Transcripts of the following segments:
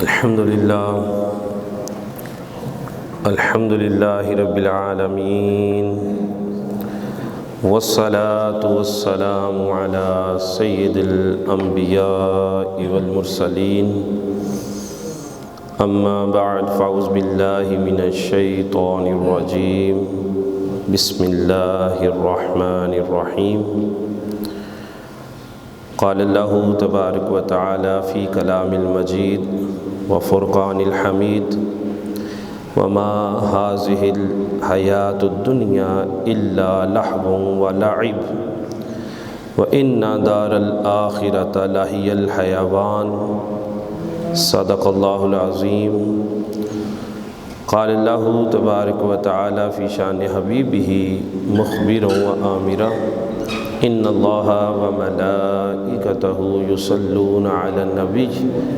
الحمد للہ رب العالمین والصلاة والسلام علی سید الانبیاء والمرسلین اما بعد فاعوذ باللہ من الشیطان الرجیم بسم اللہ الرحمن الرحیم قال اللہ تبارک و تعالی فی کلام المجید وفرقان الحمید وما هذه الحیاة الدنیا الا لہو ولعب وإن دار الآخرة لہی الحیوان صدق اللہ العظیم قال اللہ تبارک و تعالی فی شان حبیبہ مخبرا و آمرا ان اللہ وملائکتہ یصلون علی النبی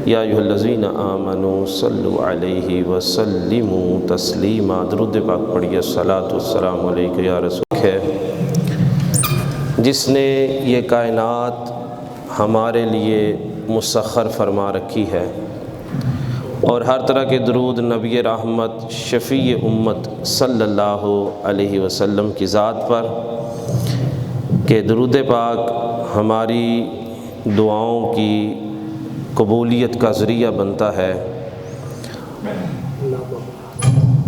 یا ایھا الذین آمنوا صلوا علیہ وسلموا تسلیما۔ درود پاک پڑھیے۔ الصلاۃ والسلام علیک یا رسول ہے جس نے یہ کائنات ہمارے لیے مسخر فرما رکھی ہے، اور ہر طرح کے درود نبی رحمت شفیع امت صلی اللہ علیہ وسلم کی ذات پر کہ درود پاک ہماری دعاؤں کی قبولیت کا ذریعہ بنتا ہے۔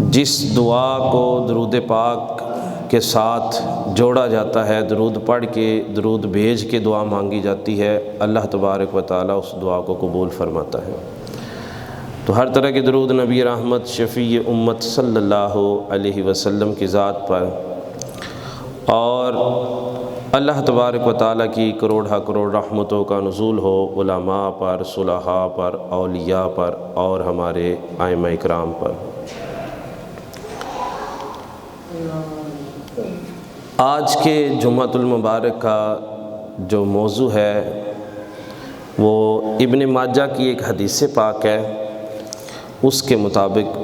جس دعا کو درود پاک کے ساتھ جوڑا جاتا ہے، درود پڑھ کے درود بھیج کے دعا مانگی جاتی ہے، اللہ تبارک و تعالیٰ اس دعا کو قبول فرماتا ہے۔ تو ہر طرح کے درود نبی رحمت شفیع امت صلی اللہ علیہ وسلم کی ذات پر اور اللہ تبارک و تعالیٰ کی کروڑہ کروڑ رحمتوں کا نزول ہو علماء پر، صلحاء پر، اولیاء پر اور ہمارے ائمہ اکرام پر۔ آج کے جمعۃ المبارک کا جو موضوع ہے وہ ابن ماجہ کی ایک حدیث پاک ہے، اس کے مطابق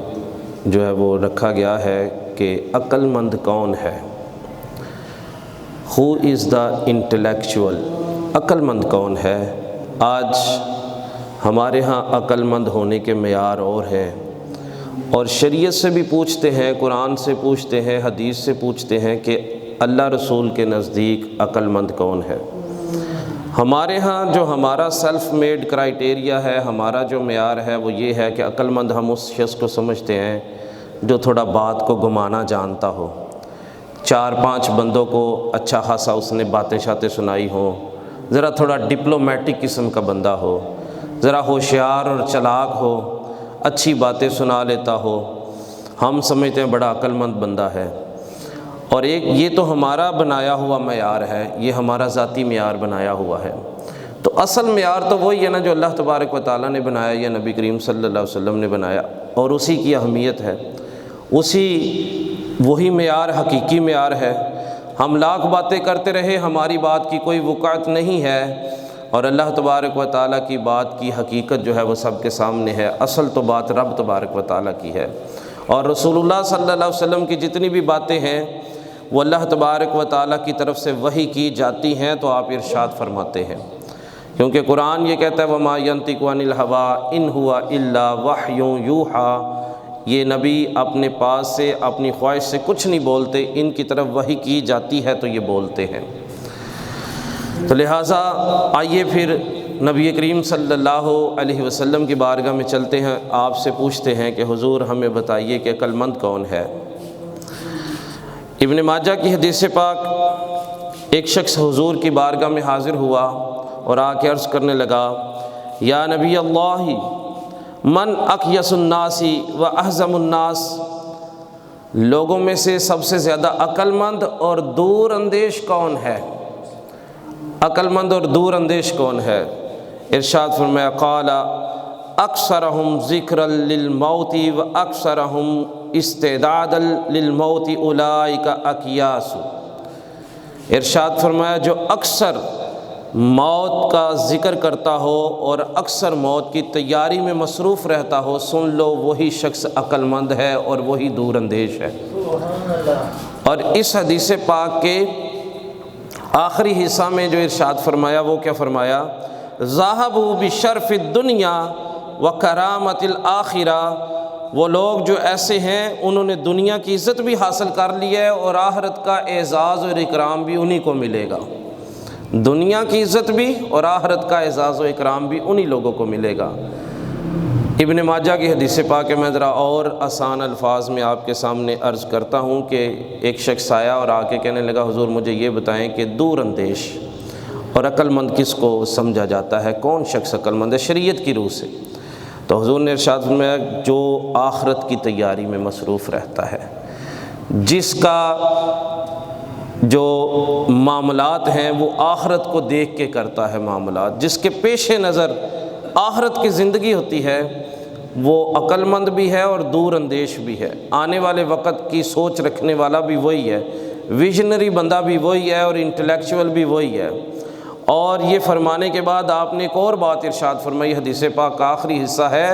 جو ہے وہ رکھا گیا ہے کہ عقل مند کون ہے؟ Who is the intellectual؟ عقل مند کون ہے؟ آج ہمارے ہاں عقل مند ہونے کے معیار اور ہیں، اور شریعت سے بھی پوچھتے ہیں، قرآن سے پوچھتے ہیں، حدیث سے پوچھتے ہیں کہ اللہ رسول کے نزدیک عقل مند کون ہے۔ ہمارے ہاں جو ہمارا سیلف میڈ کرائیٹیریا ہے، ہمارا جو معیار ہے وہ یہ ہے کہ عقل مند ہم اس شخص کو سمجھتے ہیں جو تھوڑا بات کو گھمانا جانتا ہو، 4-5 بندوں کو اچھا خاصا اس نے باتیں شاتیں سنائی ہوں، ذرا تھوڑا ڈپلومیٹک قسم کا بندہ ہو، ذرا ہوشیار اور چلاک ہو، اچھی باتیں سنا لیتا ہو، ہم سمجھتے ہیں بڑا عقل مند بندہ ہے۔ اور ایک یہ تو ہمارا بنایا ہوا معیار ہے، یہ ہمارا ذاتی معیار بنایا ہوا ہے۔ تو اصل معیار تو وہی ہے نا جو اللہ تبارک و تعالیٰ نے بنایا یا نبی کریم صلی اللہ علیہ وسلم نے بنایا، اور اسی کی اہمیت ہے، وہی معیار حقیقی معیار ہے۔ ہم لاکھ باتیں کرتے رہے، ہماری بات کی کوئی وقعت نہیں ہے، اور اللہ تبارک و تعالیٰ کی بات کی حقیقت جو ہے وہ سب کے سامنے ہے۔ اصل تو بات رب تبارک و تعالیٰ کی ہے، اور رسول اللہ صلی اللہ علیہ وسلم کی جتنی بھی باتیں ہیں وہ اللہ تبارک و تعالیٰ کی طرف سے وحی کی جاتی ہیں، تو آپ ارشاد فرماتے ہیں، کیونکہ قرآن یہ کہتا ہے وَمَا يَنطِقُ عَنِ الْهَوَىٰ إِنْ هُوَ إِلَّا وَحْيٌ يُوحَىٰ، یہ نبی اپنے پاس سے اپنی خواہش سے کچھ نہیں بولتے، ان کی طرف وحی کی جاتی ہے تو یہ بولتے ہیں۔ تو لہٰذا آئیے پھر نبی کریم صلی اللہ علیہ وسلم کی بارگاہ میں چلتے ہیں، آپ سے پوچھتے ہیں کہ حضور ہمیں بتائیے کہ عقل مند کون ہے۔ ابن ماجہ کی حدیث پاک، ایک شخص حضور کی بارگاہ میں حاضر ہوا اور آ کے عرض کرنے لگا، یا نبی اللہ من اقیس الناس و احزم الناس، لوگوں میں سے سب سے زیادہ عقل مند اور دور اندیش کون ہے؟ عقل مند اور دور اندیش کون ہے؟ ارشاد فرمایا قال اکثرہم ذکرا للموت و اکثرہم استعدادا للموت اولئک اکیاس، ارشاد فرمایا جو اکثر موت کا ذکر کرتا ہو اور اکثر موت کی تیاری میں مصروف رہتا ہو، سن لو وہی شخص عقل مند ہے اور وہی دور اندیش ہے۔ اور اس حدیث پاک کے آخری حصہ میں جو ارشاد فرمایا وہ کیا فرمایا؟ ذَهَبُوا بِشَرْفِ الدُّنْيَا وکرامۃ الآخرہ، وہ لوگ جو ایسے ہیں انہوں نے دنیا کی عزت بھی حاصل کر لی ہے اور آخرت کا اعزاز اور اکرام بھی انہی کو ملے گا۔ دنیا کی عزت بھی اور آخرت کا اعزاز و اکرام بھی انہی لوگوں کو ملے گا۔ ابن ماجہ کی حدیث پاک میں ذرا اور آسان الفاظ میں آپ کے سامنے عرض کرتا ہوں کہ ایک شخص آیا اور آ کے کہنے لگا حضور مجھے یہ بتائیں کہ دور اندیش اور عقل مند کس کو سمجھا جاتا ہے، کون شخص عقل مند ہے شریعت کی روح سے؟ تو حضور نے ارشاد فرمایا جو آخرت کی تیاری میں مصروف رہتا ہے، جس کا جو معاملات ہیں وہ آخرت کو دیکھ کے کرتا ہے معاملات، جس کے پیش نظر آخرت کی زندگی ہوتی ہے، وہ عقل مند بھی ہے اور دور اندیش بھی ہے، آنے والے وقت کی سوچ رکھنے والا بھی وہی ہے، ویژنری بندہ بھی وہی ہے اور انٹلیکچوئل بھی وہی ہے۔ اور یہ فرمانے کے بعد آپ نے ایک اور بات ارشاد فرمائی، حدیث پاک کا آخری حصہ ہے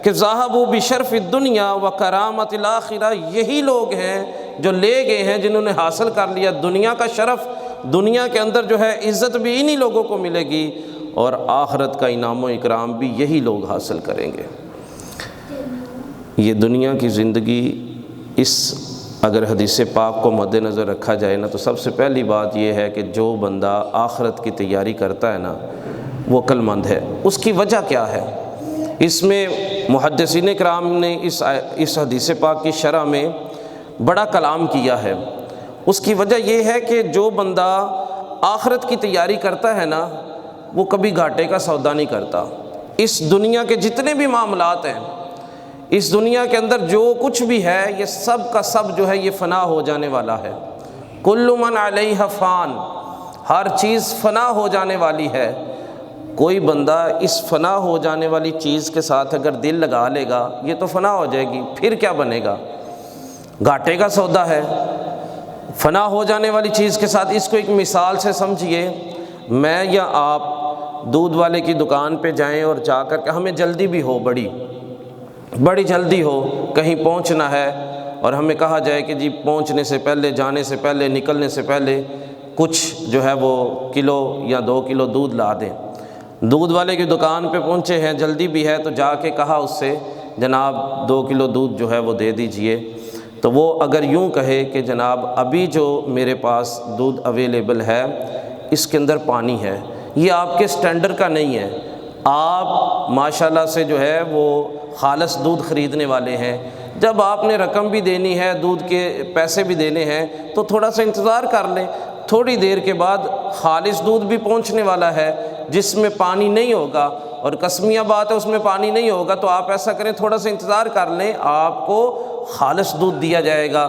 کہ ذَهَبُوا بِشَرْفِ الدُّنْيَا وَكَرَامَةِ الْآخِرَةِ، یہی لوگ ہیں جو لے گئے ہیں جنہوں نے حاصل کر لیا دنیا کا شرف، دنیا کے اندر جو ہے عزت بھی انہی لوگوں کو ملے گی اور آخرت کا انعام و اکرام بھی یہی لوگ حاصل کریں گے۔ یہ دنیا کی زندگی اس اگر حدیث پاک کو مد نظر رکھا جائے نا تو سب سے پہلی بات یہ ہے کہ جو بندہ آخرت کی تیاری کرتا ہے نا وہ عقل مند ہے۔ اس کی وجہ کیا ہے؟ اس میں محدثین کرام نے اس حدیث پاک کی شرح میں بڑا کلام کیا ہے۔ اس کی وجہ یہ ہے کہ جو بندہ آخرت کی تیاری کرتا ہے نا وہ کبھی گھاٹے کا سودا نہیں کرتا۔ اس دنیا کے جتنے بھی معاملات ہیں، اس دنیا کے اندر جو کچھ بھی ہے یہ سب کا سب جو ہے یہ فنا ہو جانے والا ہے۔ کل من علیہ فان، ہر چیز فنا ہو جانے والی ہے۔ کوئی بندہ اس فنا ہو جانے والی چیز کے ساتھ اگر دل لگا لے گا یہ تو فنا ہو جائے گی، پھر کیا بنے گا؟ گھاٹے کا سودا ہے فنا ہو جانے والی چیز کے ساتھ۔ اس کو ایک مثال سے سمجھیے، میں یا آپ دودھ والے کی دکان پہ جائیں اور جا کر کے ہمیں جلدی بھی ہو، بڑی جلدی ہو، کہیں پہنچنا ہے اور ہمیں کہا جائے کہ جی پہنچنے سے پہلے، جانے سے پہلے، نکلنے سے پہلے کچھ جو ہے وہ کلو یا 2 کلو دودھ لا دیں۔ دودھ والے کی دکان پہ پہنچے ہیں، جلدی بھی ہے تو جا کے کہا اس سے جناب 2 کلو دودھ جو ہے وہ دے دیجئے۔ تو وہ اگر یوں کہے کہ جناب ابھی جو میرے پاس دودھ اویلیبل ہے اس کے اندر پانی ہے، یہ آپ کے سٹینڈرڈ کا نہیں ہے، آپ ماشاءاللہ سے جو ہے وہ خالص دودھ خریدنے والے ہیں، جب آپ نے رقم بھی دینی ہے، دودھ کے پیسے بھی دینے ہیں تو تھوڑا سا انتظار کر لیں، تھوڑی دیر کے بعد خالص دودھ بھی پہنچنے والا ہے جس میں پانی نہیں ہوگا، اور قسمیہ بات ہے اس میں پانی نہیں ہوگا، تو آپ ایسا کریں تھوڑا سا انتظار کر لیں، آپ کو خالص دودھ دیا جائے گا۔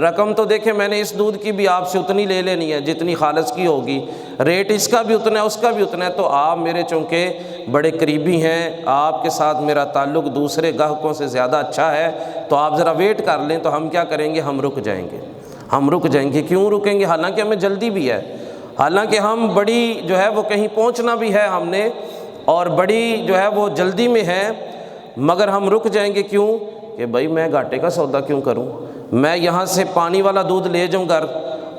رقم تو دیکھیں میں نے اس دودھ کی بھی آپ سے اتنی لے لینی ہے جتنی خالص کی ہوگی، ریٹ اس کا بھی اتنا ہے اس کا بھی اتنا ہے، تو آپ میرے چونکہ بڑے قریبی ہیں، آپ کے ساتھ میرا تعلق دوسرے گاہکوں سے زیادہ اچھا ہے، تو آپ ذرا ویٹ کر لیں۔ تو ہم کیا کریں گے؟ ہم رک جائیں گے۔ کیوں رکیں گے؟ حالانکہ ہمیں جلدی بھی ہے، حالانکہ ہم بڑی جو ہے وہ کہیں پہنچنا بھی ہے ہم نے اور بڑی جو ہے وہ جلدی میں ہے، مگر ہم رک جائیں گے۔ کیوں؟ کہ بھائی میں گھاٹے کا سودا کیوں کروں؟ میں یہاں سے پانی والا دودھ لے جاؤں گھر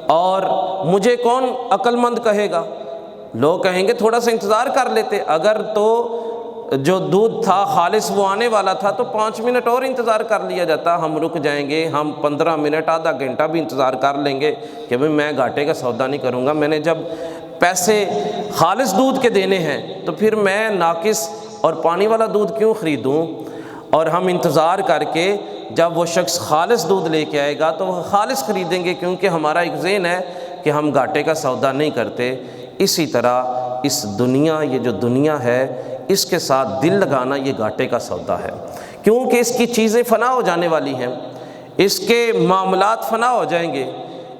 اور مجھے کون عقل مند کہے گا؟ لوگ کہیں گے تھوڑا سا انتظار کر لیتے، اگر تو جو دودھ تھا خالص وہ آنے والا تھا تو 5 منٹ اور انتظار کر لیا جاتا۔ ہم رک جائیں گے، ہم 15 منٹ آدھا گھنٹہ بھی انتظار کر لیں گے کہ بھئی میں گھاٹے کا سودا نہیں کروں گا، میں نے جب پیسے خالص دودھ کے دینے ہیں تو پھر میں ناقص اور پانی والا دودھ کیوں خریدوں؟ اور ہم انتظار کر کے جب وہ شخص خالص دودھ لے کے آئے گا تو وہ خالص خریدیں گے، کیونکہ ہمارا ایک ذہن ہے کہ ہم گھاٹے کا سودا نہیں کرتے۔ اسی طرح اس دنیا، یہ جو دنیا ہے اس کے ساتھ دل لگانا یہ گھاٹے کا سودا ہے، کیونکہ اس کی چیزیں فنا ہو جانے والی ہیں، اس کے معاملات فنا ہو جائیں گے۔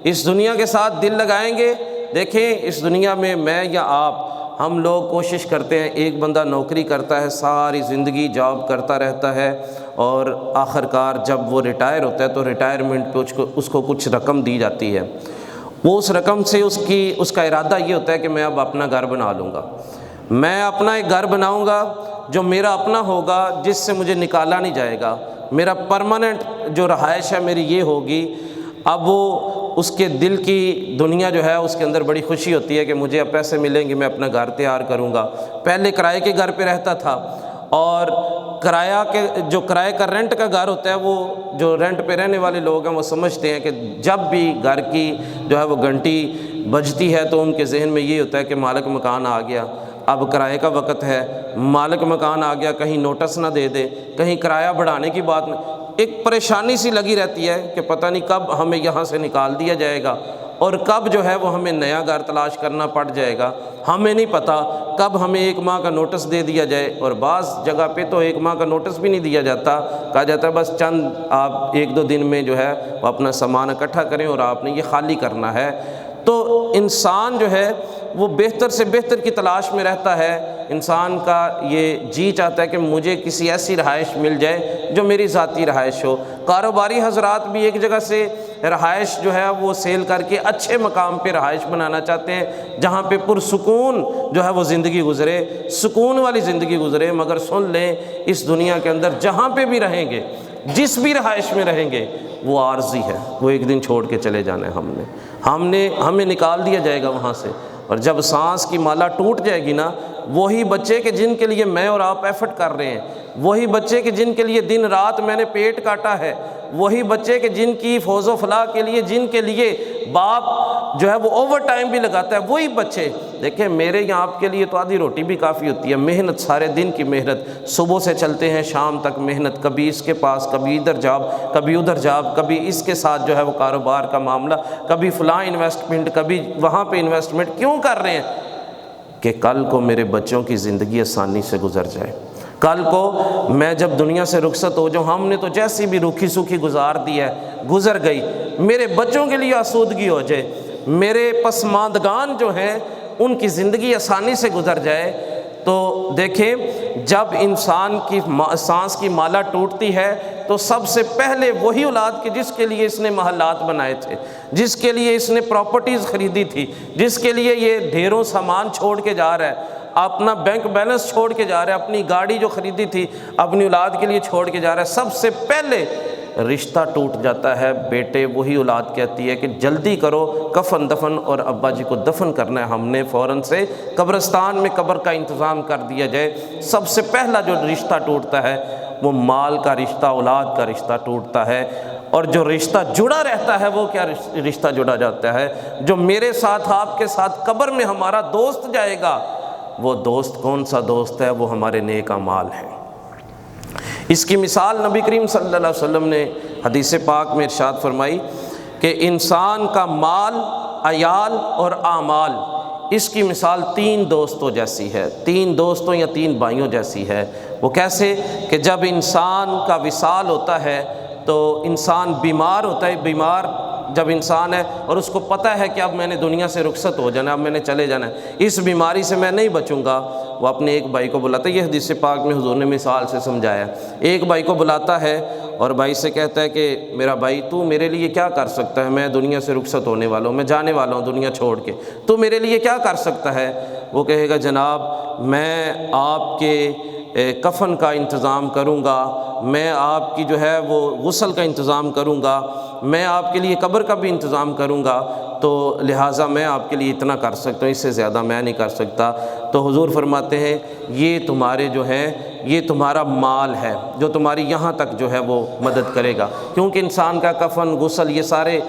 اس دنیا کے ساتھ دل لگائیں گے، دیکھیں اس دنیا میں یا آپ، ہم لوگ کوشش کرتے ہیں، ایک بندہ نوکری کرتا ہے ساری زندگی جاب کرتا رہتا ہے اور آخر کار جب وہ ریٹائر ہوتا ہے تو ریٹائرمنٹ پہ اس کو کچھ رقم دی جاتی ہے، وہ اس رقم سے اس کا ارادہ یہ ہوتا ہے کہ میں اب اپنا گھر بنا لوں گا، میں اپنا ایک گھر بناؤں گا جو میرا اپنا ہوگا، جس سے مجھے نکالا نہیں جائے گا، میرا پرماننٹ جو رہائش ہے میری یہ ہوگی۔ اب وہ اس کے دل کی دنیا جو ہے اس کے اندر بڑی خوشی ہوتی ہے کہ مجھے اب پیسے ملیں گے، میں اپنا گھر تیار کروں گا۔ پہلے کرائے کے گھر پہ رہتا تھا اور کرایہ کے جو کرائے کا رینٹ کا گھر ہوتا ہے، وہ جو رینٹ پہ رہنے والے لوگ ہیں وہ سمجھتے ہیں کہ جب بھی گھر کی جو ہے وہ گھنٹی بجتی ہے تو ان کے ذہن میں یہ ہوتا ہے کہ مالک مکان آ گیا، اب کرائے کا وقت ہے، مالک مکان آ گیا، کہیں نوٹس نہ دے دے، کہیں کرایہ بڑھانے کی بات نہیں۔ ایک پریشانی سی لگی رہتی ہے کہ پتہ نہیں کب ہمیں یہاں سے نکال دیا جائے گا اور کب جو ہے وہ ہمیں نیا گھر تلاش کرنا پڑ جائے گا، ہمیں نہیں پتہ کب ہمیں 1 ماہ کا نوٹس دے دیا جائے، اور بعض جگہ پہ تو 1 ماہ کا نوٹس بھی نہیں دیا جاتا، کہا جاتا ہے بس چند آپ 1-2 دن میں جو ہے وہ اپنا سامان اکٹھا کریں اور آپ نے یہ خالی کرنا ہے۔ تو انسان جو ہے وہ بہتر سے بہتر کی تلاش میں رہتا ہے، انسان کا یہ جی چاہتا ہے کہ مجھے کسی ایسی رہائش مل جائے جو میری ذاتی رہائش ہو۔ کاروباری حضرات بھی ایک جگہ سے رہائش جو ہے وہ سیل کر کے اچھے مقام پہ رہائش بنانا چاہتے ہیں جہاں پہ پرسکون جو ہے وہ زندگی گزرے، سکون والی زندگی گزرے۔ مگر سن لیں، اس دنیا کے اندر جہاں پہ بھی رہیں گے، جس بھی رہائش میں رہیں گے، وہ عارضی ہے، وہ ایک دن چھوڑ کے چلے جانا ہے، ہمیں نکال دیا جائے گا وہاں سے۔ اور جب سانس کی مالا ٹوٹ جائے گی نا، وہی بچے کہ جن کے لیے میں اور آپ ایفرٹ کر رہے ہیں، وہی بچے کہ جن کے لیے دن رات میں نے پیٹ کاٹا ہے، وہی بچے کہ جن کی فوز و فلاح کے لیے، جن کے لیے باپ جو ہے وہ اوور ٹائم بھی لگاتا ہے، وہی بچے دیکھیں میرے یہاں آپ کے لیے تو آدھی روٹی بھی کافی ہوتی ہے، محنت سارے دن کی محنت، صبح سے چلتے ہیں شام تک محنت، کبھی اس کے پاس، کبھی ادھر جاب، کبھی ادھر جاب، کبھی اس کے ساتھ جو ہے وہ کاروبار کا معاملہ، کبھی فلاں انویسٹمنٹ، کبھی وہاں پہ انویسٹمنٹ۔ کیوں کر رہے ہیں؟ کہ کل کو میرے بچوں کی زندگی آسانی سے گزر جائے، کل کو میں جب دنیا سے رخصت ہو جاؤں، ہم نے تو جیسی بھی روکھی سوکھی گزار دی ہے، گزر گئی، میرے بچوں کے لیے آسودگی ہو جائے، میرے پسماندگان جو ہیں ان کی زندگی آسانی سے گزر جائے۔ تو دیکھیں جب انسان کی سانس کی مالا ٹوٹتی ہے تو سب سے پہلے وہی اولاد کہ جس کے لیے اس نے محلات بنائے تھے، جس کے لیے اس نے پراپرٹیز خریدی تھی، جس کے لیے یہ ڈھیروں سامان چھوڑ کے جا رہا ہے، اپنا بینک بیلنس چھوڑ کے جا رہا ہے، اپنی گاڑی جو خریدی تھی اپنی اولاد کے لیے چھوڑ کے جا رہا ہے، سب سے پہلے رشتہ ٹوٹ جاتا ہے۔ بیٹے وہی اولاد کہتی ہے کہ جلدی کرو کفن دفن، اور ابا جی کو دفن کرنا ہے ہم نے، فوراً سے قبرستان میں قبر کا انتظام کر دیا جائے۔ سب سے پہلا جو رشتہ ٹوٹتا ہے وہ مال کا رشتہ، اولاد کا رشتہ ٹوٹتا ہے۔ اور جو رشتہ جڑا رہتا ہے وہ کیا رشتہ جڑا جاتا ہے؟ جو میرے ساتھ آپ کے ساتھ قبر میں ہمارا دوست جائے گا، وہ دوست کون سا دوست ہے؟ وہ ہمارے نیک اعمال ہیں۔ اس کی مثال نبی کریم صلی اللہ علیہ وسلم نے حدیث پاک میں ارشاد فرمائی کہ انسان کا مال، عیال اور اعمال، اس کی مثال 3 دوستوں جیسی ہے، 3 دوستوں یا 3 بھائیوں جیسی ہے۔ وہ کیسے؟ کہ جب انسان کا وصال ہوتا ہے تو انسان بیمار ہوتا ہے، بیمار جب انسان ہے اور اس کو پتہ ہے کہ اب میں نے دنیا سے رخصت ہو جانا ہے، اب میں نے چلے جانا ہے، اس بیماری سے میں نہیں بچوں گا، وہ اپنے ایک بھائی کو بلاتا ہے۔ یہ حدیث پاک میں حضور نے مثال سے سمجھایا، ایک بھائی کو بلاتا ہے اور بھائی سے کہتا ہے کہ میرا بھائی تو میرے لیے کیا کر سکتا ہے؟ میں دنیا سے رخصت ہونے والا ہوں، میں جانے والا ہوں دنیا چھوڑ کے، تو میرے لیے کیا کر سکتا ہے؟ وہ کہے گا جناب میں آپ کے کفن کا انتظام کروں گا، میں آپ کی جو ہے وہ غسل کا انتظام کروں گا، میں آپ کے لیے قبر کا بھی انتظام کروں گا، تو لہٰذا میں آپ کے لیے اتنا کر سکتا ہوں، اس سے زیادہ میں نہیں کر سکتا۔ تو حضور فرماتے ہیں یہ تمہارے جو ہیں یہ تمہارا مال ہے جو تمہاری یہاں تک جو ہے وہ مدد کرے گا، کیونکہ انسان کا کفن، غسل، یہ سارے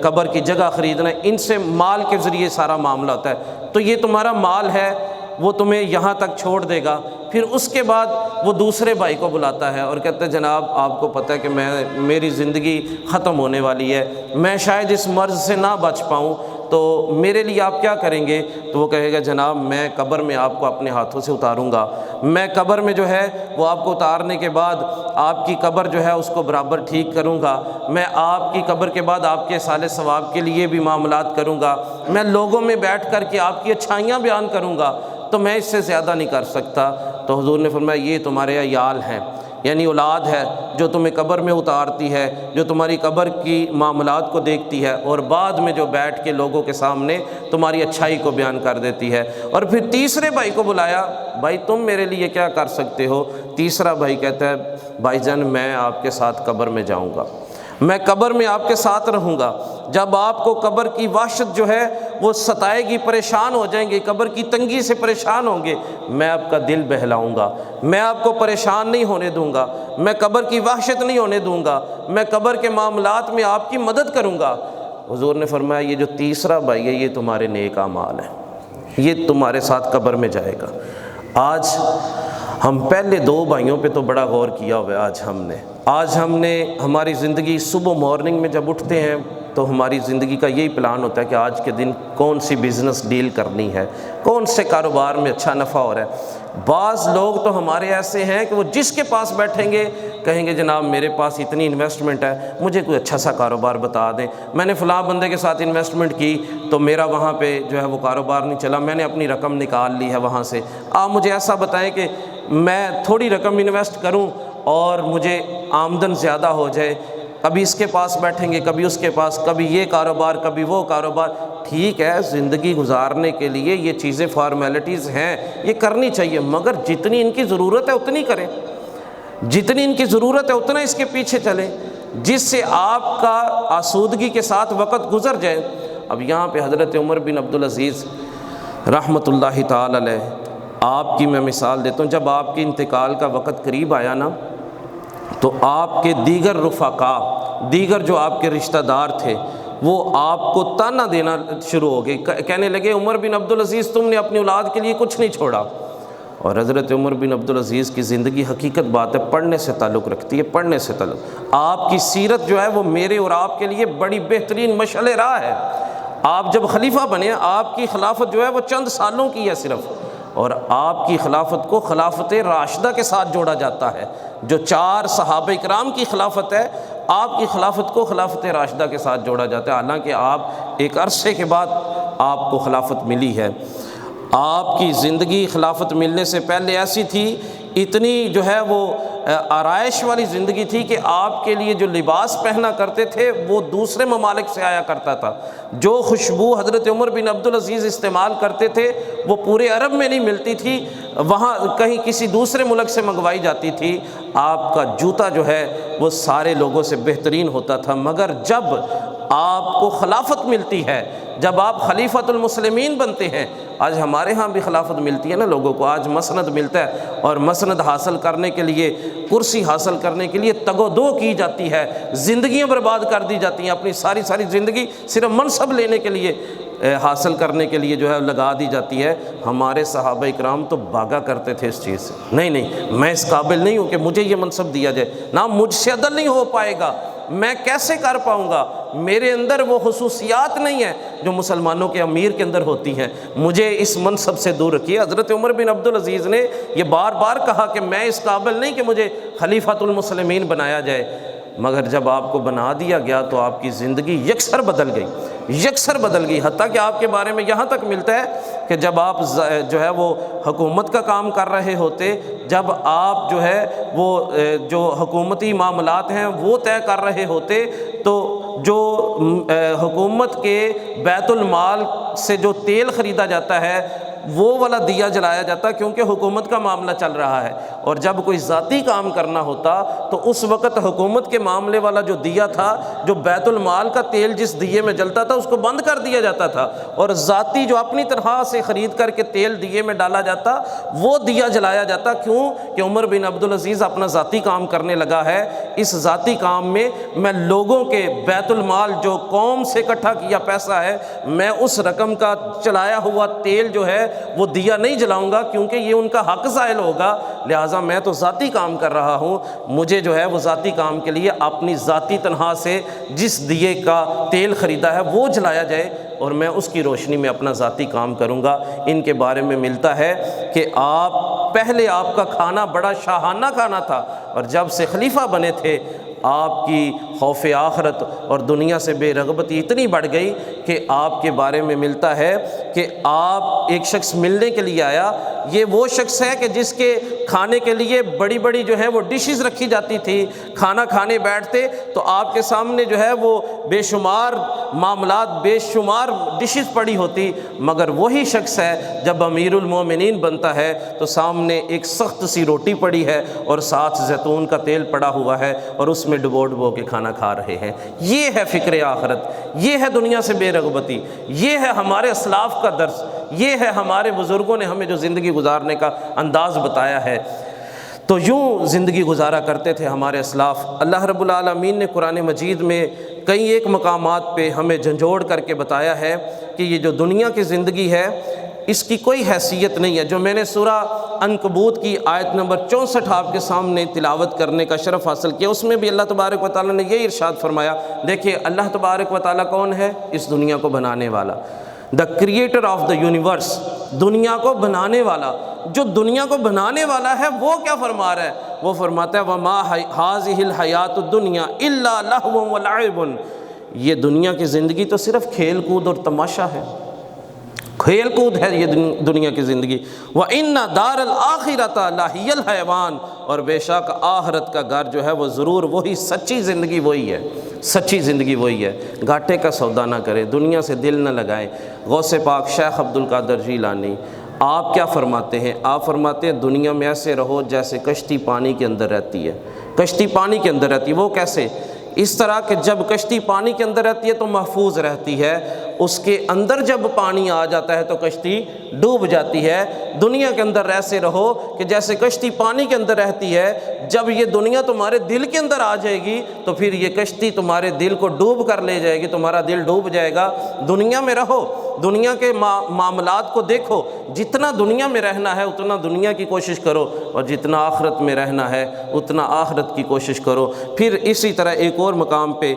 قبر کی جگہ خریدنا، ان سے مال کے ذریعے سارا معاملہ ہوتا ہے، تو یہ تمہارا مال ہے، وہ تمہیں یہاں تک چھوڑ دے گا۔ پھر اس کے بعد وہ دوسرے بھائی کو بلاتا ہے اور کہتا ہے جناب آپ کو پتہ ہے کہ میری زندگی ختم ہونے والی ہے، میں شاید اس مرض سے نہ بچ پاؤں، تو میرے لیے آپ کیا کریں گے؟ تو وہ کہے گا جناب میں قبر میں آپ کو اپنے ہاتھوں سے اتاروں گا، میں قبر میں جو ہے وہ آپ کو اتارنے کے بعد آپ کی قبر جو ہے اس کو برابر ٹھیک کروں گا، میں آپ کی قبر کے بعد آپ کے صالح ثواب کے لیے بھی معاملات کروں گا، میں لوگوں میں بیٹھ کر کے آپ کی اچھائیاں بیان کروں گا، تو میں اس سے زیادہ نہیں کر سکتا۔ تو حضور نے فرمایا یہ تمہارے عیال ہیں، یعنی اولاد ہے جو تمہیں قبر میں اتارتی ہے، جو تمہاری قبر کی معاملات کو دیکھتی ہے اور بعد میں جو بیٹھ کے لوگوں کے سامنے تمہاری اچھائی کو بیان کر دیتی ہے۔ اور پھر تیسرے بھائی کو بلایا، بھائی تم میرے لیے کیا کر سکتے ہو؟ تیسرا بھائی کہتا ہے بھائی جان میں آپ کے ساتھ قبر میں جاؤں گا، میں قبر میں آپ کے ساتھ رہوں گا، جب آپ کو قبر کی وحشت جو ہے وہ ستائے گی، پریشان ہو جائیں گے، قبر کی تنگی سے پریشان ہوں گے، میں آپ کا دل بہلاؤں گا، میں آپ کو پریشان نہیں ہونے دوں گا، میں قبر کی وحشت نہیں ہونے دوں گا، میں قبر کے معاملات میں آپ کی مدد کروں گا۔ حضور نے فرمایا یہ جو تیسرا بھائی ہے یہ تمہارے نیک اعمال ہیں، یہ تمہارے ساتھ قبر میں جائے گا۔ آج ہم پہلے دو بھائیوں پہ تو بڑا غور کیا ہوا ہے آج ہم نے ہماری زندگی صبح مارننگ میں جب اٹھتے ہیں تو ہماری زندگی کا یہی پلان ہوتا ہے کہ آج کے دن کون سی بزنس ڈیل کرنی ہے، کون سے کاروبار میں اچھا نفع ہو رہا ہے۔ بعض لوگ تو ہمارے ایسے ہیں کہ وہ جس کے پاس بیٹھیں گے کہیں گے جناب میرے پاس اتنی انویسٹمنٹ ہے، مجھے کوئی اچھا سا کاروبار بتا دیں، میں نے فلاں بندے کے ساتھ انویسٹمنٹ کی تو میرا وہاں پہ جو ہے وہ کاروبار نہیں چلا، میں نے اپنی رقم نکال لی ہے وہاں سے، آپ مجھے ایسا بتائیں کہ میں تھوڑی رقم انویسٹ کروں اور مجھے آمدن زیادہ ہو جائے۔ کبھی اس کے پاس بیٹھیں گے، کبھی اس کے پاس، کبھی یہ کاروبار، کبھی وہ کاروبار۔ ٹھیک ہے، زندگی گزارنے کے لیے یہ چیزیں فارمیلٹیز ہیں، یہ کرنی چاہیے، مگر جتنی ان کی ضرورت ہے اتنی کریں، جتنی ان کی ضرورت ہے اتنا اس کے پیچھے چلیں، جس سے آپ کا آسودگی کے ساتھ وقت گزر جائے۔ اب یہاں پہ حضرت عمر بن عبدالعزیز رحمۃ اللہ تعالی علیہ، آپ کی میں مثال دیتا ہوں، جب آپ کے انتقال کا وقت قریب آیا نا تو آپ کے دیگر رفقا، دیگر جو آپ کے رشتہ دار تھے، وہ آپ کو تانا دینا شروع ہو گئے، کہنے لگے عمر بن عبدالعزیز تم نے اپنی اولاد کے لیے کچھ نہیں چھوڑا۔ اور حضرت عمر بن عبدالعزیز کی زندگی حقیقت بات ہے پڑھنے سے تعلق رکھتی ہے، پڑھنے سے تعلق۔ آپ کی سیرت جو ہے وہ میرے اور آپ کے لیے بڑی بہترین مشعل راہ ہے۔ آپ جب خلیفہ بنے، آپ کی خلافت جو ہے وہ چند سالوں کی ہے صرف، اور آپ کی خلافت کو خلافت راشدہ کے ساتھ جوڑا جاتا ہے۔ جو 4 صحابہ کرام کی خلافت ہے، آپ کی خلافت کو خلافت راشدہ کے ساتھ جوڑا جاتا ہے، حالانکہ آپ ایک عرصے کے بعد آپ کو خلافت ملی ہے۔ آپ کی زندگی خلافت ملنے سے پہلے ایسی تھی، اتنی جو ہے وہ آرائش والی زندگی تھی کہ آپ کے لیے جو لباس پہنا کرتے تھے وہ دوسرے ممالک سے آیا کرتا تھا۔ جو خوشبو حضرت عمر بن عبدالعزیز استعمال کرتے تھے وہ پورے عرب میں نہیں ملتی تھی، وہاں کہیں کسی دوسرے ملک سے منگوائی جاتی تھی۔ آپ کا جوتا جو ہے وہ سارے لوگوں سے بہترین ہوتا تھا، مگر جب آپ کو خلافت ملتی ہے، جب آپ خلیفۃ المسلمین بنتے ہیں، آج ہمارے ہاں بھی خلافت ملتی ہے نا لوگوں کو، آج مسند ملتا ہے، اور مسند حاصل کرنے کے لیے، کرسی حاصل کرنے کے لیے تگ و دو کی جاتی ہے، زندگیاں برباد کر دی جاتی ہیں، اپنی ساری زندگی صرف منصب لینے کے لیے، حاصل کرنے کے لیے جو ہے لگا دی جاتی ہے۔ ہمارے صحابہ اکرام تو بھاگا کرتے تھے اس چیز سے، نہیں میں اس قابل نہیں ہوں کہ مجھے یہ منصب دیا جائے، نہ مجھ سے عدل نہیں ہو پائے گا، میں کیسے کر پاؤں گا، میرے اندر وہ خصوصیات نہیں ہیں جو مسلمانوں کے امیر کے اندر ہوتی ہیں، مجھے اس منصب سے دور رکھیے۔ حضرت عمر بن عبدالعزیز نے یہ بار بار کہا کہ میں اس قابل نہیں کہ مجھے خلیفۃ المسلمین بنایا جائے، مگر جب آپ کو بنا دیا گیا تو آپ کی زندگی یکسر بدل گئی، حتیٰ کہ آپ کے بارے میں یہاں تک ملتا ہے کہ جب آپ جو ہے وہ حکومت کا کام کر رہے ہوتے، جب آپ جو ہے وہ جو حکومتی معاملات ہیں وہ طے کر رہے ہوتے، تو جو حکومت کے بیت المال سے جو تیل خریدا جاتا ہے وہ والا دیا جلایا جاتا، کیونکہ حکومت کا معاملہ چل رہا ہے، اور جب کوئی ذاتی کام کرنا ہوتا تو اس وقت حکومت کے معاملے والا جو دیا تھا، جو بیت المال کا تیل جس دیے میں جلتا تھا اس کو بند کر دیا جاتا تھا، اور ذاتی جو اپنی طرح سے خرید کر کے تیل دیے میں ڈالا جاتا وہ دیا جلایا جاتا۔ کیوں کہ عمر بن عبدالعزیز اپنا ذاتی کام کرنے لگا ہے، اس ذاتی کام میں میں لوگوں کے بیت المال جو قوم سے اکٹھا کیا پیسہ ہے، میں اس رقم کا چلایا ہوا تیل جو ہے وہ دیا نہیں جلاؤں گا، کیونکہ یہ ان کا حق زائل ہوگا، لہٰذا میں تو ذاتی کام کر رہا ہوں، مجھے جو ہے وہ ذاتی کام کے لیے اپنی ذاتی تنخواہ سے جس دیے کا تیل خریدا ہے وہ جلایا جائے، اور میں اس کی روشنی میں اپنا ذاتی کام کروں گا۔ ان کے بارے میں ملتا ہے کہ پہلے آپ کا کھانا بڑا شاہانہ کھانا تھا، اور جب سے خلیفہ بنے تھے آپ کی خوف آخرت اور دنیا سے بے رغبتی اتنی بڑھ گئی کہ آپ کے بارے میں ملتا ہے کہ آپ ایک شخص ملنے کے لیے آیا، یہ وہ شخص ہے کہ جس کے کھانے کے لیے بڑی بڑی جو ہے وہ ڈشز رکھی جاتی تھی، کھانا کھانے بیٹھتے تو آپ کے سامنے جو ہے وہ بے شمار معاملات، بے شمار ڈشز پڑی ہوتی، مگر وہی شخص ہے جب امیر المومنین بنتا ہے تو سامنے ایک سخت سی روٹی پڑی ہے اور ساتھ زیتون کا تیل پڑا ہوا ہے اور اس میں ڈبو ڈبو کے کھانا کھا رہے ہیں۔ یہ ہے فکر آخرت، یہ ہے دنیا سے بے رغبتی، یہ ہے ہمارے اسلاف کا درس، یہ ہے ہمارے بزرگوں نے ہمیں جو زندگی گزارنے کا انداز بتایا ہے۔ تو یوں زندگی گزارا کرتے تھے ہمارے اسلاف۔ اللہ رب العالمین نے قرآن مجید میں کئی ایک مقامات پہ ہمیں جھنجھوڑ کر کے بتایا ہے کہ یہ جو دنیا کی زندگی ہے اس کی کوئی حیثیت نہیں ہے۔ جو میں نے سورہ عنکبوت کی آیت نمبر 64 آپ کے سامنے تلاوت کرنے کا شرف حاصل کیا، اس میں بھی اللہ تبارک و تعالیٰ نے یہی ارشاد فرمایا۔ دیکھیے اللہ تبارک و تعالیٰ کون ہے؟ اس دنیا کو بنانے والا، the creator of the universe, دنیا کو بنانے والا۔ جو دنیا کو بنانے والا ہے وہ کیا فرما رہا ہے؟ وہ فرماتا ہے وَمَا هَٰذِهِ الْحَيَاةُ الدُّنْيَا إِلَّا لَهْوٌ وَلَعِبٌ، یہ دنیا کی زندگی تو صرف کھیل کود اور تماشا ہے، کھیل کود ہے یہ دنیا کی زندگی۔ وَإِنَّ دَارَ الْآخِرَةَ لَهِيَ الْحَيَوَانُ، اور بے شک آخرت کا گھر جو ہے وہ ضرور وہی سچی زندگی وہی ہے، سچی زندگی وہی ہے۔ گھاٹے کا سودا نہ کریں، دنیا سے دل نہ لگائیں۔ غوث پاک شیخ عبد القادر جیلانی آپ کیا فرماتے ہیں؟ آپ فرماتے ہیں دنیا میں ایسے رہو جیسے کشتی پانی کے اندر رہتی ہے، کشتی پانی کے اندر رہتی ہے۔ وہ کیسے؟ اس طرح کہ جب کشتی پانی کے اندر رہتی ہے تو محفوظ رہتی ہے، اس کے اندر جب پانی آ جاتا ہے تو کشتی ڈوب جاتی ہے۔ دنیا کے اندر ایسے رہو کہ جیسے کشتی پانی کے اندر رہتی ہے، جب یہ دنیا تمہارے دل کے اندر آ جائے گی تو پھر یہ کشتی تمہارے دل کو ڈوب کر لے جائے گی، تمہارا دل ڈوب جائے گا۔ دنیا میں رہو، دنیا کے معاملات کو دیکھو، جتنا دنیا میں رہنا ہے اتنا دنیا کی کوشش کرو، اور جتنا آخرت میں رہنا ہے اتنا آخرت کی کوشش کرو۔ پھر اسی طرح ایک اور مقام پہ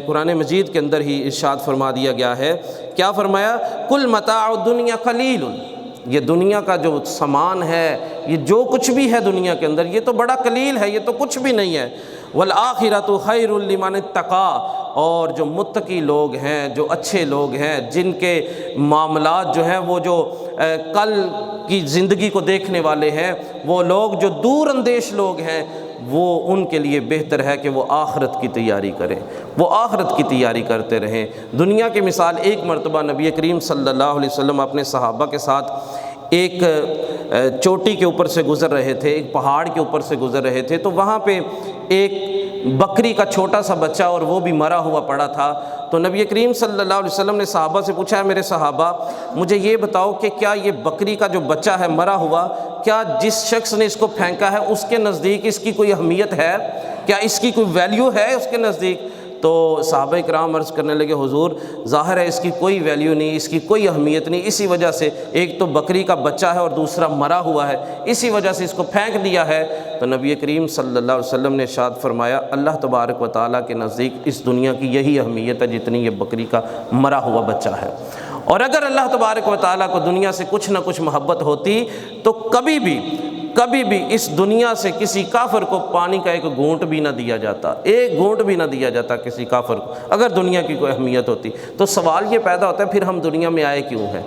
قرآن مجید کے اندر ہی ارشاد فرما دیا گیا ہے، کیا فرمایا؟ کل متاع الدنیا قلیل، یہ دنیا کا جو سامان ہے، یہ جو کچھ بھی ہے دنیا کے اندر یہ تو بڑا قلیل ہے، یہ تو کچھ بھی نہیں ہے۔ والآخرۃ خیر لمن اتقی، اور جو متقی لوگ ہیں، جو اچھے لوگ ہیں، جن کے معاملات جو ہیں وہ جو کل کی زندگی کو دیکھنے والے ہیں، وہ لوگ جو دور اندیش لوگ ہیں، وہ ان کے لیے بہتر ہے کہ وہ آخرت کی تیاری کریں، وہ آخرت کی تیاری کرتے رہیں۔ دنیا کی مثال، ایک مرتبہ نبی کریم صلی اللہ علیہ وسلم اپنے صحابہ کے ساتھ ایک چوٹی کے اوپر سے گزر رہے تھے، ایک پہاڑ کے اوپر سے گزر رہے تھے، تو وہاں پہ ایک بکری کا چھوٹا سا بچہ اور وہ بھی مرا ہوا پڑا تھا۔ تو نبی کریم صلی اللہ علیہ وسلم نے صحابہ سے پوچھا، ہے میرے صحابہ مجھے یہ بتاؤ کہ کیا یہ بکری کا جو بچہ ہے مرا ہوا، کیا جس شخص نے اس کو پھینکا ہے اس کے نزدیک اس کی کوئی اہمیت ہے؟ کیا اس کی کوئی ویلیو ہے اس کے نزدیک؟ تو صحابہ کرام عرض کرنے لگے حضور ظاہر ہے اس کی کوئی ویلیو نہیں، اس کی کوئی اہمیت نہیں، اسی وجہ سے ایک تو بکری کا بچہ ہے اور دوسرا مرا ہوا ہے، اسی وجہ سے اس کو پھینک دیا ہے۔ تو نبی کریم صلی اللہ علیہ وسلم نے ارشاد فرمایا اللہ تبارک و تعالیٰ کے نزدیک اس دنیا کی یہی اہمیت ہے جتنی یہ بکری کا مرا ہوا بچہ ہے۔ اور اگر اللہ تبارک و تعالیٰ کو دنیا سے کچھ نہ کچھ محبت ہوتی تو کبھی بھی اس دنیا سے کسی کافر کو پانی کا ایک گھونٹ بھی نہ دیا جاتا، ایک گھونٹ بھی نہ دیا جاتا کسی کافر کو، اگر دنیا کی کوئی اہمیت ہوتی۔ تو سوال یہ پیدا ہوتا ہے پھر ہم دنیا میں آئے کیوں ہیں؟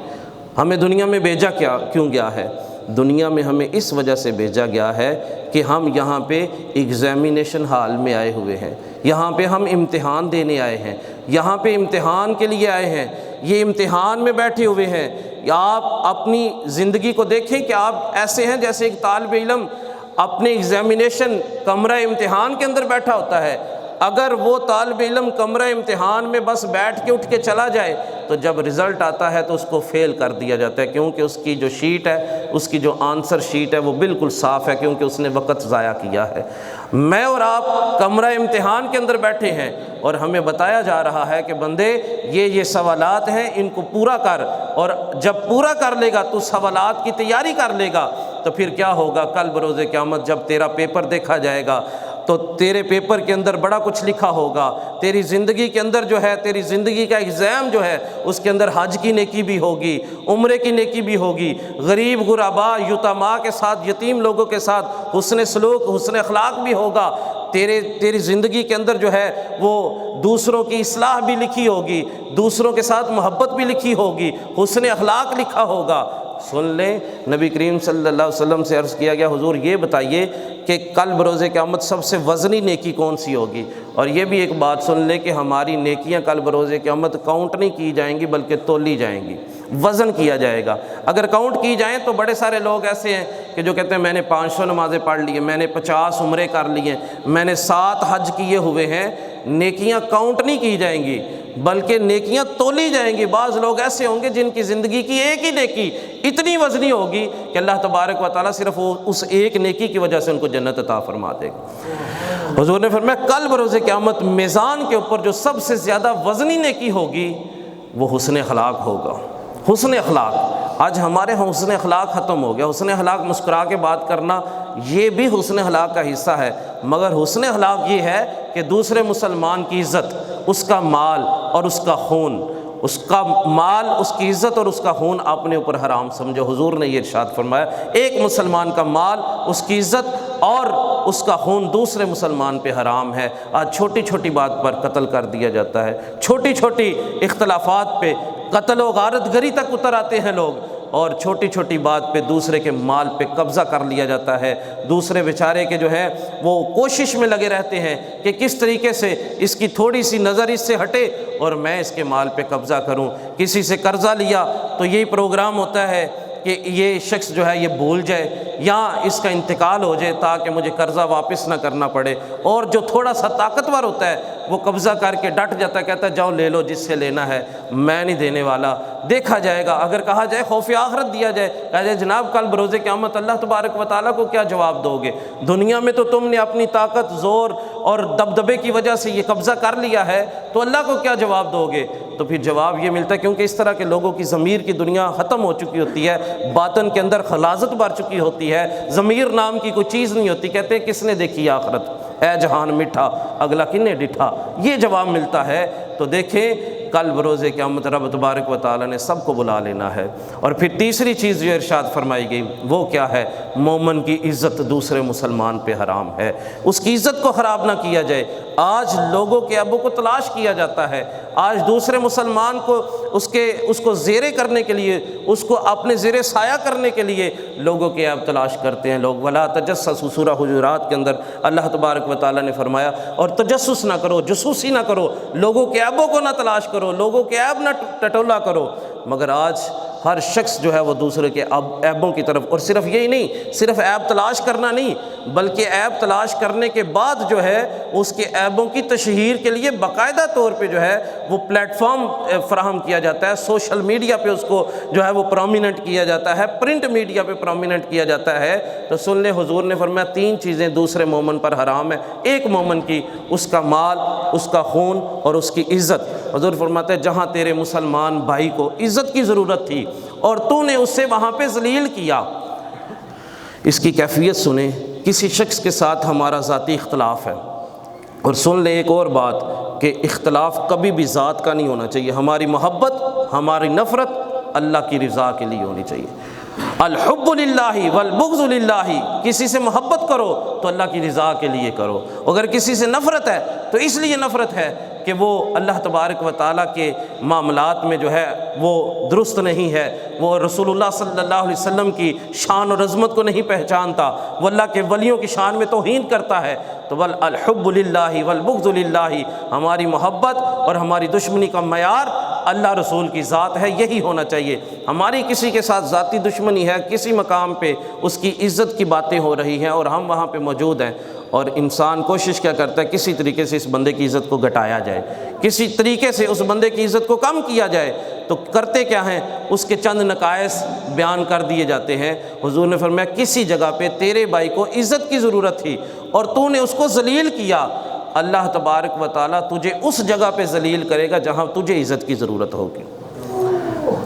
ہمیں دنیا میں بھیجا کیوں گیا ہے؟ دنیا میں ہمیں اس وجہ سے بھیجا گیا ہے کہ ہم یہاں پہ ایگزامینیشن ہال میں آئے ہوئے ہیں، یہاں پہ ہم امتحان دینے آئے ہیں، یہاں پہ امتحان کے لیے آئے ہیں، یہ امتحان میں بیٹھے ہوئے ہیں۔ آپ اپنی زندگی کو دیکھیں کہ آپ ایسے ہیں جیسے ایک طالب علم اپنے ایگزامینیشن کمرہ امتحان کے اندر بیٹھا ہوتا ہے۔ اگر وہ طالب علم کمرہ امتحان میں بس بیٹھ کے اٹھ کے چلا جائے تو جب رزلٹ آتا ہے تو اس کو فیل کر دیا جاتا ہے، کیونکہ اس کی جو شیٹ ہے، اس کی جو آنسر شیٹ ہے وہ بالکل صاف ہے، کیونکہ اس نے وقت ضائع کیا ہے۔ میں اور آپ کمرہ امتحان کے اندر بیٹھے ہیں اور ہمیں بتایا جا رہا ہے کہ بندے یہ سوالات ہیں، ان کو پورا کر، اور جب پورا کر لے گا تو سوالات کی تیاری کر لے گا تو پھر کیا ہوگا؟ کل بروز قیامت جب تیرا پیپر دیکھا جائے گا تو تیرے پیپر کے اندر بڑا کچھ لکھا ہوگا، تیری زندگی کے اندر جو ہے، تیری زندگی کا ایگزام جو ہے اس کے اندر حج کی نیکی بھی ہوگی، عمرے کی نیکی بھی ہوگی، غریب غربا یتیما کے ساتھ، یتیم لوگوں کے ساتھ حسن سلوک، حسن اخلاق بھی ہوگا۔ تیری زندگی کے اندر جو ہے وہ دوسروں کی اصلاح بھی لکھی ہوگی، دوسروں کے ساتھ محبت بھی لکھی ہوگی، حسن اخلاق لکھا ہوگا۔ سن لیں، نبی کریم صلی اللہ علیہ وسلم سے عرض کیا گیا حضور یہ بتائیے کہ کل بروز قیامت سب سے وزنی نیکی کون سی ہوگی؟ اور یہ بھی ایک بات سن لیں کہ ہماری نیکیاں کل بروز قیامت کاؤنٹ نہیں کی جائیں گی بلکہ تولی جائیں گی، وزن کیا جائے گا۔ اگر کاؤنٹ کی جائیں تو بڑے سارے لوگ ایسے ہیں کہ جو کہتے ہیں میں نے 500 نمازیں پڑھ لی ہیں، میں نے 50 عمرے کر لی ہیں، میں نے 7 حج کیے ہوئے ہیں۔ نیکیاں کاؤنٹ نہیں کی جائیں گی بلکہ نیکیاں تولی جائیں گی۔ بعض لوگ ایسے ہوں گے جن کی زندگی کی ایک ہی نیکی اتنی وزنی ہوگی کہ اللہ تبارک و تعالیٰ صرف اس ایک نیکی کی وجہ سے ان کو جنت عطا فرما دے گا۔ حضور نے فرمایا کل بروز قیامت میزان کے اوپر جو سب سے زیادہ وزنی نیکی ہوگی وہ حسن اخلاق ہوگا۔ حسن اخلاق، آج ہمارے حسن اخلاق ختم ہو گیا۔ حسن اخلاق مسکرا کے بات کرنا یہ بھی حسن اخلاق کا حصہ ہے، مگر حسن اخلاق یہ ہے کہ دوسرے مسلمان کی عزت، اس کا مال اور اس کا خون، اس کا مال، اس کی عزت اور اس کا خون اپنے اوپر حرام سمجھو۔ حضور نے یہ ارشاد فرمایا ایک مسلمان کا مال، اس کی عزت اور اس کا خون دوسرے مسلمان پہ حرام ہے۔ آج چھوٹی چھوٹی بات پر قتل کر دیا جاتا ہے، چھوٹی چھوٹی اختلافات پہ قتل و غارت گری تک اتر آتے ہیں لوگ، اور چھوٹی چھوٹی بات پہ دوسرے کے مال پہ قبضہ کر لیا جاتا ہے۔ دوسرے بیچارے کے جو ہے وہ کوشش میں لگے رہتے ہیں کہ کس طریقے سے اس کی تھوڑی سی نظر اس سے ہٹے اور میں اس کے مال پہ قبضہ کروں۔ کسی سے قرضہ لیا تو یہی پروگرام ہوتا ہے کہ یہ شخص جو ہے یہ بھول جائے یا اس کا انتقال ہو جائے تاکہ مجھے قرضہ واپس نہ کرنا پڑے، اور جو تھوڑا سا طاقتور ہوتا ہے وہ قبضہ کر کے ڈٹ جاتا ہے، کہتا ہے جاؤ لے لو جس سے لینا ہے، میں نہیں دینے والا۔ دیکھا جائے گا، اگر کہا جائے خوف آخرت دیا جائے، کہا جائے جناب کل بروز قیامت اللہ تبارک و تعالیٰ کو کیا جواب دو گے؟ دنیا میں تو تم نے اپنی طاقت، زور اور دبدبے کی وجہ سے یہ قبضہ کر لیا ہے، تو اللہ کو کیا جواب دو گے؟ تو پھر جواب یہ ملتا ہے، کیونکہ اس طرح کے لوگوں کی ضمیر کی دنیا ختم ہو چکی ہوتی ہے، باطن کے اندر خلاصت بھر چکی ہوتی ہے، ضمیر نام کی کوئی چیز نہیں ہوتی۔ کہتے ہیں کس نے دیکھی آخرت، اے جہان میٹھا اگلا کنے ڈٹھا، یہ جواب ملتا ہے۔ تو دیکھیں کل بروز قیامت رب تبارک و تعالیٰ نے سب کو بلا لینا ہے۔ اور پھر تیسری چیز جو ارشاد فرمائی گئی وہ کیا ہے؟ مومن کی عزت دوسرے مسلمان پہ حرام ہے، اس کی عزت کو خراب نہ کیا جائے۔ آج لوگوں کے عیبوں کو تلاش کیا جاتا ہے، آج دوسرے مسلمان کو اس کو زیرے کرنے کے لیے، اس کو اپنے زیر سایہ کرنے کے لیے لوگوں کے عیب تلاش کرتے ہیں لوگ۔ ولا تجسسوا، سورہ حجرات کے اندر اللہ تبارک و تعالیٰ نے فرمایا اور تجسس نہ کرو، جاسوسی نہ کرو، لوگوں کے عیبوں کو نہ تلاش کرو، لوگوں کے عیب نہ ٹٹولا کرو۔ مگر آج ہر شخص جو ہے وہ دوسرے کے عیبوں کی طرف، اور صرف یہی نہیں، صرف عیب تلاش کرنا نہیں بلکہ عیب تلاش کرنے کے بعد جو ہے اس کے عیبوں کی تشہیر کے لیے باقاعدہ طور پہ جو ہے وہ پلیٹ فارم فراہم کیا جاتا ہے، سوشل میڈیا پہ اس کو جو ہے وہ پرومیننٹ کیا جاتا ہے، پرنٹ میڈیا پہ پرومیننٹ کیا جاتا ہے۔ تو سن لیں حضور نے فرمایا 3 چیزیں دوسرے مومن پر حرام ہے، ایک مومن کی، اس کا مال، اس کا خون اور اس کی عزت۔ حضور فرماتے ہیں جہاں تیرے مسلمان بھائی کو عزت کی ضرورت تھی اور تو نے اسے وہاں پہ ذلیل کیا۔ اس کی کیفیت سنیں، کسی شخص کے ساتھ ہمارا ذاتی اختلاف ہے، اور سن لیں ایک اور بات کہ اختلاف کبھی بھی ذات کا نہیں ہونا چاہیے، ہماری محبت، ہماری نفرت اللہ کی رضا کے لیے ہونی چاہیے۔ الحب للہ والبغض للہ، کسی سے محبت کرو تو اللہ کی رضا کے لیے کرو، اگر کسی سے نفرت ہے تو اس لیے نفرت ہے کہ وہ اللہ تبارک و تعالیٰ کے معاملات میں جو ہے وہ درست نہیں ہے، وہ رسول اللہ صلی اللہ علیہ وسلم کی شان اور عظمت کو نہیں پہچانتا، وہ اللہ کے ولیوں کی شان میں توہین کرتا ہے۔ تو الحب للہ والبغض للہ، ہماری محبت اور ہماری دشمنی کا معیار اللہ رسول کی ذات ہے، یہی ہونا چاہیے۔ ہماری کسی کے ساتھ ذاتی دشمنی ہے، کسی مقام پہ اس کی عزت کی باتیں ہو رہی ہیں اور ہم وہاں پہ موجود ہیں، اور انسان کوشش کیا کرتا ہے کسی طریقے سے اس بندے کی عزت کو گھٹایا جائے، کسی طریقے سے اس بندے کی عزت کو کم کیا جائے، تو کرتے کیا ہیں؟ اس کے چند نقائص بیان کر دیے جاتے ہیں۔ حضور نے فرمایا کسی جگہ پہ تیرے بھائی کو عزت کی ضرورت تھی اور تو نے اس کو ذلیل کیا، اللہ تبارک و تعالیٰ تجھے اس جگہ پہ ذلیل کرے گا جہاں تجھے عزت کی ضرورت ہوگی،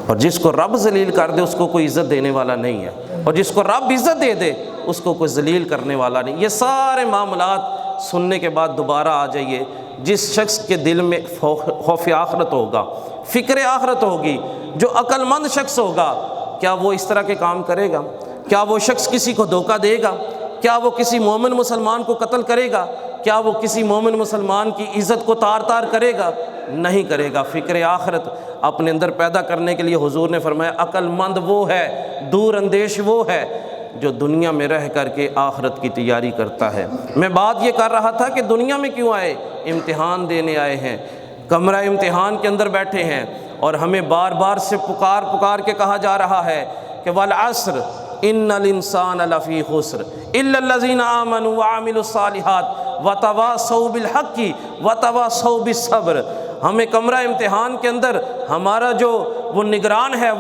اور جس کو رب ذلیل کر دے اس کو کوئی عزت دینے والا نہیں ہے، اور جس کو رب عزت دے دے اس کو کوئی ذلیل کرنے والا نہیں۔ یہ سارے معاملات سننے کے بعد دوبارہ آ جائیے، جس شخص کے دل میں خوف آخرت ہوگا، فکر آخرت ہوگی، جو عقل مند شخص ہوگا، کیا وہ اس طرح کے کام کرے گا؟ کیا وہ شخص کسی کو دھوکہ دے گا؟ کیا وہ کسی مومن مسلمان کو قتل کرے گا؟ کیا وہ کسی مومن مسلمان کی عزت کو تار تار کرے گا؟ نہیں کرے گا۔ فکر آخرت اپنے اندر پیدا کرنے کے لیے حضور نے فرمایا عقل مند وہ ہے، دور اندیش وہ ہے جو دنیا میں رہ کر کے آخرت کی تیاری کرتا ہے۔ میں بات یہ کر رہا تھا کہ دنیا میں کیوں آئے؟ امتحان دینے آئے ہیں، کمرہ امتحان کے اندر بیٹھے ہیں، اور ہمیں بار بار سے پکار کے کہا جا رہا ہے کہ والعصر ان الانسان لفی خسر الا الذین آمنوا وعملوا الصالحات وتواصوا بالحق وتواصوا بالصبر۔ ہمیں کمرہ امتحان کے اندر ہمارا جو وہ نگران ہے،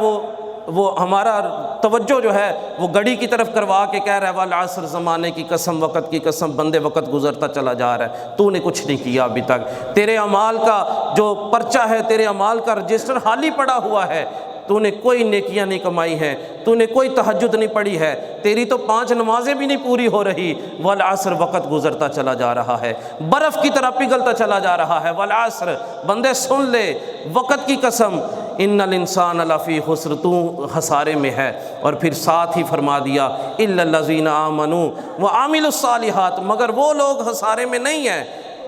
وہ ہمارا توجہ جو ہے وہ گھڑی کی طرف کروا کے کہہ رہا ہے والعصر، زمانے کی قسم، وقت کی قسم، بندے وقت گزرتا چلا جا رہا ہے، تو نے کچھ نہیں کیا ابھی تک، تیرے اعمال کا جو پرچہ ہے، تیرے اعمال کا رجسٹر خالی پڑا ہوا ہے، تو نے کوئی نیکیاں نہیں کمائی ہیں، تو نے کوئی تہجد نہیں پڑھی ہے، تیری تو 5 نمازیں بھی نہیں پوری ہو رہی۔ والعصر، وقت گزرتا چلا جا رہا ہے، برف کی طرح پگھلتا چلا جا رہا ہے۔ والعصر، بندے سن لے، وقت کی قسم، ان الانسان لفی خسر، تو خسارے میں ہے۔ اور پھر ساتھ ہی فرما دیا الا الذین آمنوا وعملوا الصالحات، مگر وہ لوگ خسارے میں نہیں ہیں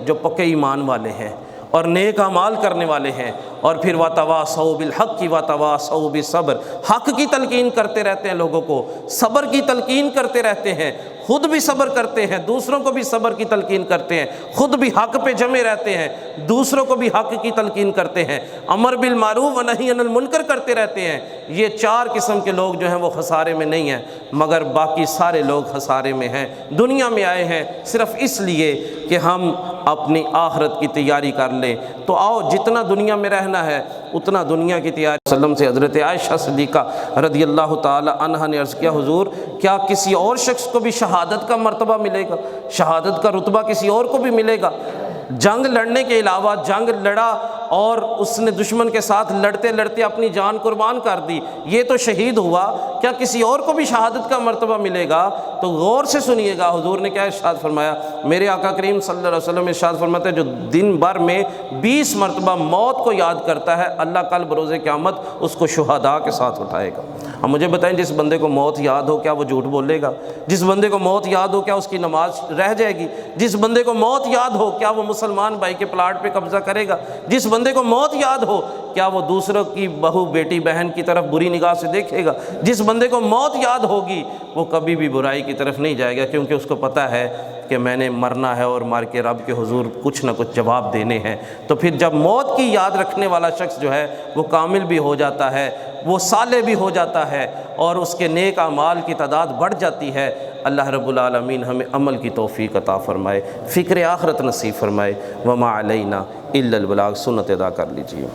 جو پکے ایمان والے ہیں اور نیک اعمال کرنے والے ہیں۔ اور پھر وتواصوا بالحق وتواصوا بالصبر، حق کی تلقین کرتے رہتے ہیں لوگوں کو، صبر کی تلقین کرتے رہتے ہیں، خود بھی صبر کرتے ہیں، دوسروں کو بھی صبر کی تلقین کرتے ہیں، خود بھی حق پہ جمے رہتے ہیں، دوسروں کو بھی حق کی تلقین کرتے ہیں، امر بالمعروف و نہی عن المنکر کرتے رہتے ہیں۔ یہ 4 قسم کے لوگ جو ہیں وہ خسارے میں نہیں ہیں، مگر باقی سارے لوگ خسارے میں ہیں۔ دنیا میں آئے ہیں صرف اس لیے کہ ہم اپنی آخرت کی تیاری کر لیں، تو آؤ جتنا دنیا میں رہنا ہے اتنا دنیا کی تیاری۔ وسلم سے حضرت عائشہ صدیقہ رضی اللہ تعالی عنہا نے عرض کیا حضور کیا کسی اور شخص کو بھی شہادت کا مرتبہ ملے گا، شہادت کا رتبہ کسی اور کو بھی ملے گا؟ جنگ لڑنے کے علاوہ، جنگ لڑا اور اس نے دشمن کے ساتھ لڑتے لڑتے اپنی جان قربان کر دی، یہ تو شہید ہوا، کیا کسی اور کو بھی شہادت کا مرتبہ ملے گا؟ تو غور سے سنیے گا، حضور نے کیا ارشاد فرمایا؟ میرے آقا کریم صلی اللہ علیہ وسلم ارشاد فرماتے ہیں جو دن بھر میں 20 مرتبہ موت کو یاد کرتا ہے، اللہ کل بروز قیامت اس کو شہداء کے ساتھ اٹھائے گا۔ اب مجھے بتائیں جس بندے کو موت یاد ہو کیا وہ جھوٹ بولے گا؟ جس بندے کو موت یاد ہو کیا اس کی نماز رہ جائے گی؟ جس بندے کو موت یاد ہو کیا وہ مسلمان بھائی کے پلاٹ پہ قبضہ کرے گا؟ جس بندے کو موت یاد ہو کیا وہ دوسروں کی بہو بیٹی بہن کی طرف بری نگاہ سے دیکھے گا؟ جس بندے کو موت یاد ہوگی وہ کبھی بھی برائی کی طرف نہیں جائے گا، کیونکہ اس کو پتہ ہے کہ میں نے مرنا ہے اور مر کے رب کے حضور کچھ نہ کچھ جواب دینے ہیں۔ تو پھر جب موت کی یاد رکھنے والا شخص جو ہے وہ کامل بھی ہو جاتا ہے، وہ صالح بھی ہو جاتا ہے، اور اس کے نیک اعمال کی تعداد بڑھ جاتی ہے۔ اللہ رب العالمین ہمیں عمل کی توفیق عطا فرمائے، فکر آخرت نصیب فرمائے۔ وما علینا الا البلاغ، سنت ادا کر لیجیے۔